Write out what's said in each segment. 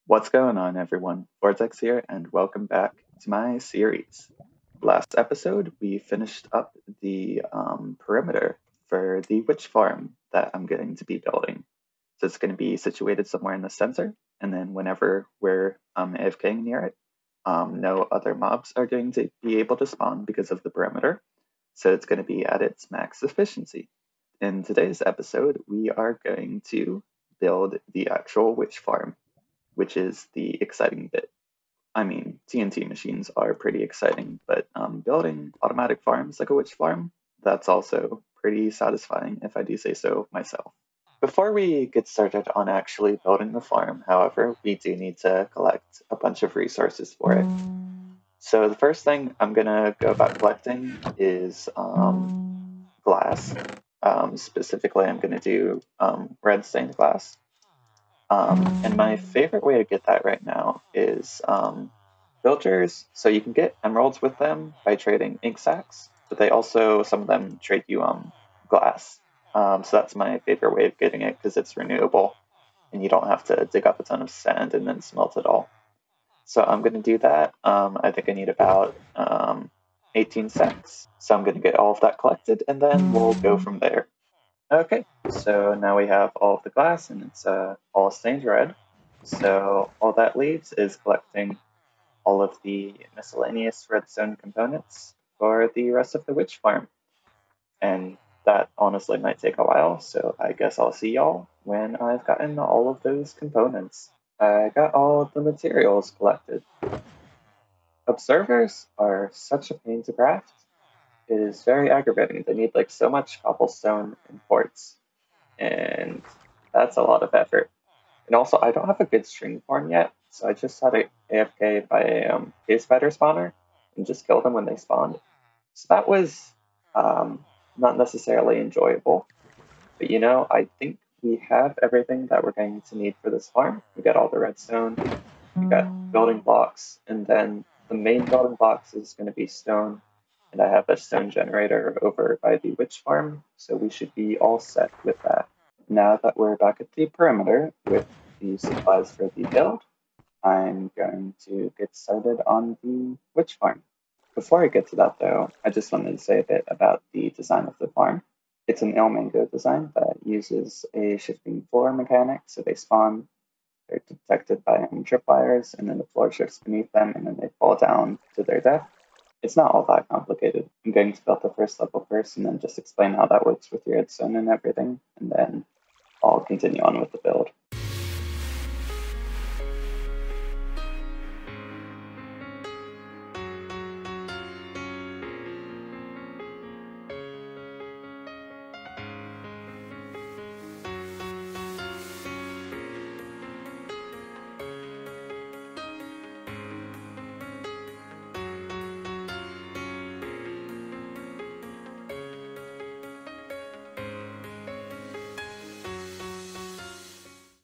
What's going on, everyone? Vortex here, and welcome back to my series. Last episode, we finished up the perimeter for the witch farm that I'm going to be building. So it's going to be situated somewhere in the center, and then whenever we're AFKing near it, no other mobs are going to be able to spawn because of the perimeter. So it's going to be at its max efficiency. In today's episode, we are going to build the actual witch farm, which is the exciting bit. I mean, TNT machines are pretty exciting, but building automatic farms like a witch farm, that's also pretty satisfying if I do say so myself. Before we get started on actually building the farm, however, we do need to collect a bunch of resources for it. So the first thing I'm gonna go about collecting is glass. Specifically, I'm gonna do red stained glass. And my favorite way to get that right now is villagers. So you can get emeralds with them by trading ink sacks, but they also, some of them trade you glass. So that's my favorite way of getting it because it's renewable and you don't have to dig up a ton of sand and then smelt it all. So I'm going to do that. I think I need about 18 sacks. So I'm going to get all of that collected and then we'll go from there. Okay, so now we have all of the glass and it's all stained red. So all that leaves is collecting all of the miscellaneous redstone components for the rest of the witch farm. And that honestly might take a while, so I guess I'll see y'all when I've gotten all of those components. I got all of the materials collected. Observers are such a pain to craft. It is very aggravating. They need like so much cobblestone and quartz, and that's a lot of effort. And also, I don't have a good string form yet, so I just had a AFK by a cave spider spawner and just killed them when they spawned. So that was not necessarily enjoyable. But you know, I think we have everything that we're going to need for this farm. We got all the redstone, we got building blocks, and then the main building blocks is going to be stone. And I have a stone generator over by the witch farm, so we should be all set with that. Now that we're back at the perimeter with the supplies for the build, I'm going to get started on the witch farm. Before I get to that though, I just wanted to say a bit about the design of the farm. It's an ilmango design that uses a shifting floor mechanic, so they spawn, they're detected by tripwires, and then the floor shifts beneath them, and then they fall down to their death. It's not all that complicated. I'm going to build the first level first, and then just explain how that works with your redstone and everything, and then I'll continue on with the build.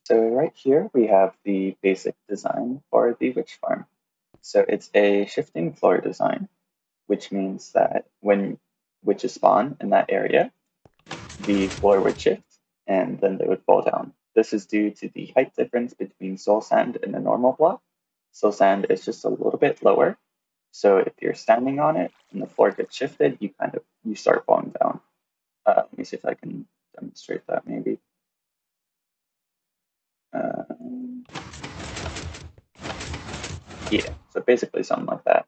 So right here we have the basic design for the witch farm. So it's a shifting floor design, which means that when witches spawn in that area, the floor would shift and then they would fall down. This is due to the height difference between soul sand and a normal block. Soul sand is just a little bit lower. So if you're standing on it and the floor gets shifted, you start falling down. Let me see if I can demonstrate that maybe. Yeah, so basically something like that.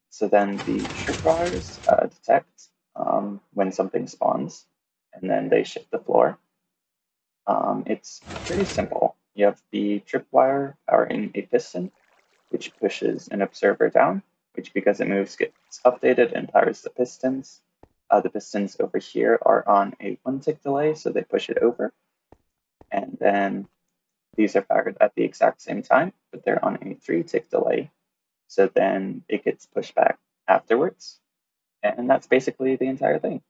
So then the tripwires detect when something spawns, and then they shift the floor. It's pretty simple. You have the tripwire powering a piston, which pushes an observer down, which because it moves gets updated and powers the pistons. The pistons over here are on a 1 tick delay, so they push it over. And then these are powered at the exact same time, but they're on a 3 tick delay. So then it gets pushed back afterwards. And that's basically the entire thing.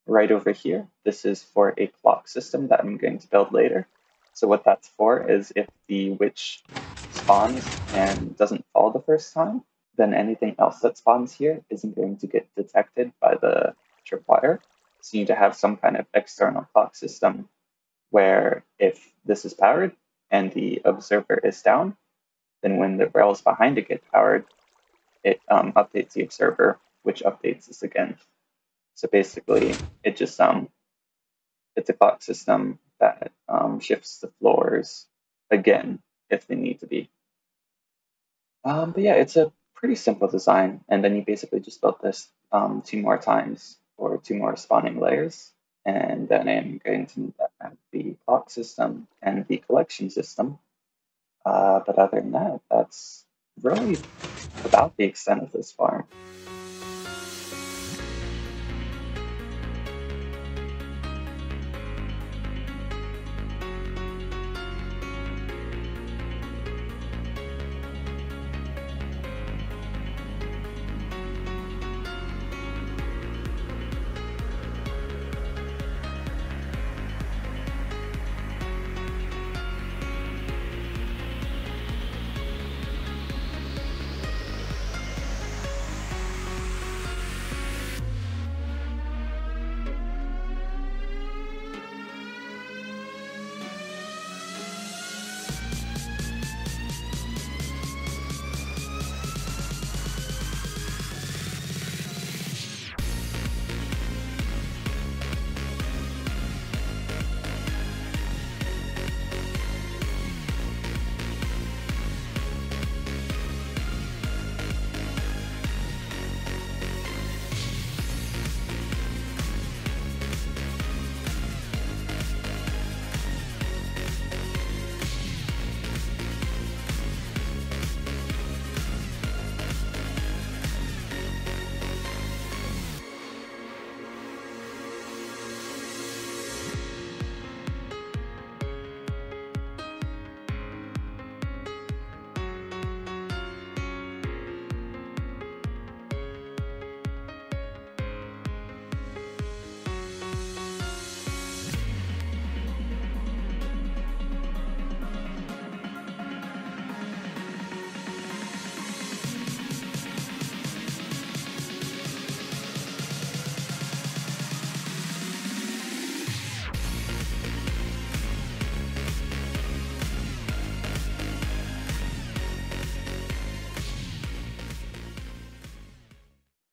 Right over here, this is for a clock system that I'm going to build later. So what that's for is if the witch spawns and doesn't fall the first time, then anything else that spawns here isn't going to get detected by the tripwire. So you need to have some kind of external clock system where if this is powered and the observer is down, then when the rails behind it get powered, it updates the observer, which updates this again. So basically, it just it's a clock system that shifts the floors again if they need to be. But yeah, it's a pretty simple design, and then you basically just built this 2 more times for 2 more spawning layers, and then I'm going to need that the clock system and the collection system. But other than that, that's really about the extent of this farm.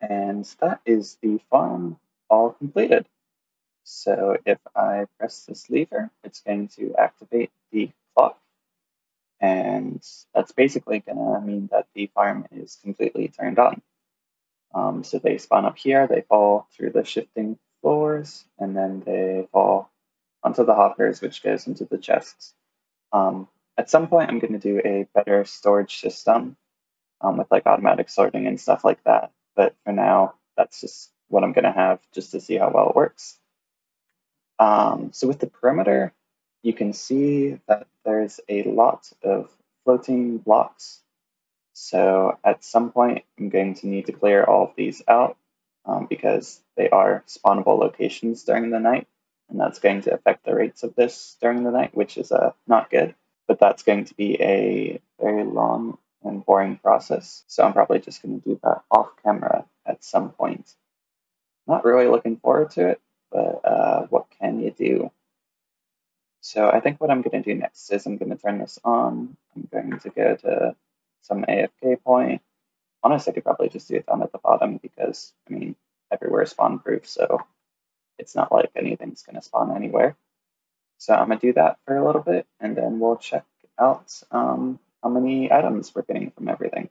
And that is the farm all completed. So if I press this lever, it's going to activate the clock, and that's basically going to mean that the farm is completely turned on. So they spawn up here, they fall through the shifting floors, and then they fall onto the hoppers, which goes into the chests. At some point, I'm going to do a better storage system with like automatic sorting and stuff like that. But for now, that's just what I'm going to have just to see how well it works. So with the perimeter, you can see that there's a lot of floating blocks. So at some point, I'm going to need to clear all of these out because they are spawnable locations during the night, and that's going to affect the rates of this during the night, which is not good. But that's going to be a very long and boring process. So I'm probably just going to do that off camera at some point. Not really looking forward to it, but what can you do? So I think what I'm going to do next is I'm going to turn this on. I'm going to go to some AFK point. Honestly, I could probably just do it down at the bottom because, I mean, everywhere is spawn proof, so it's not like anything's going to spawn anywhere. So I'm going to do that for a little bit, and then we'll check out how many items we're getting from everything.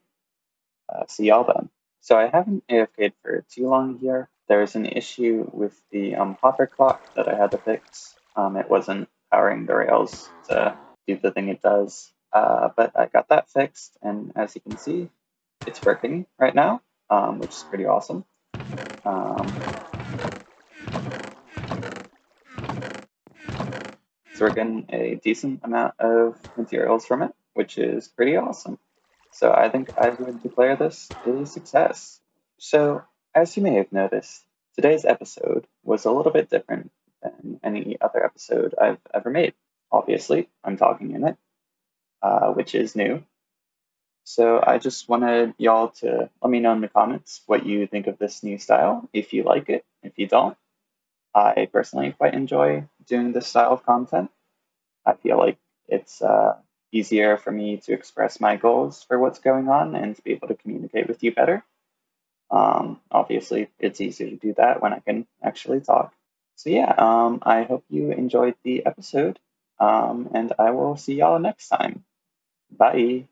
See y'all then. So I haven't AFK'd for too long here. There's an issue with the hopper clock that I had to fix. It wasn't powering the rails to do the thing it does, but I got that fixed, and as you can see, it's working right now, which is pretty awesome. So we're getting a decent amount of materials from it, which is pretty awesome. So I think I would declare this a success. So as you may have noticed, today's episode was a little bit different than any other episode I've ever made. Obviously, I'm talking in it, which is new. So I just wanted y'all to let me know in the comments what you think of this new style, if you like it, if you don't. I personally quite enjoy doing this style of content. I feel like it's easier for me to express my goals for what's going on and to be able to communicate with you better. Obviously, it's easier to do that when I can actually talk. So, yeah, I hope you enjoyed the episode, and I will see y'all next time. Bye.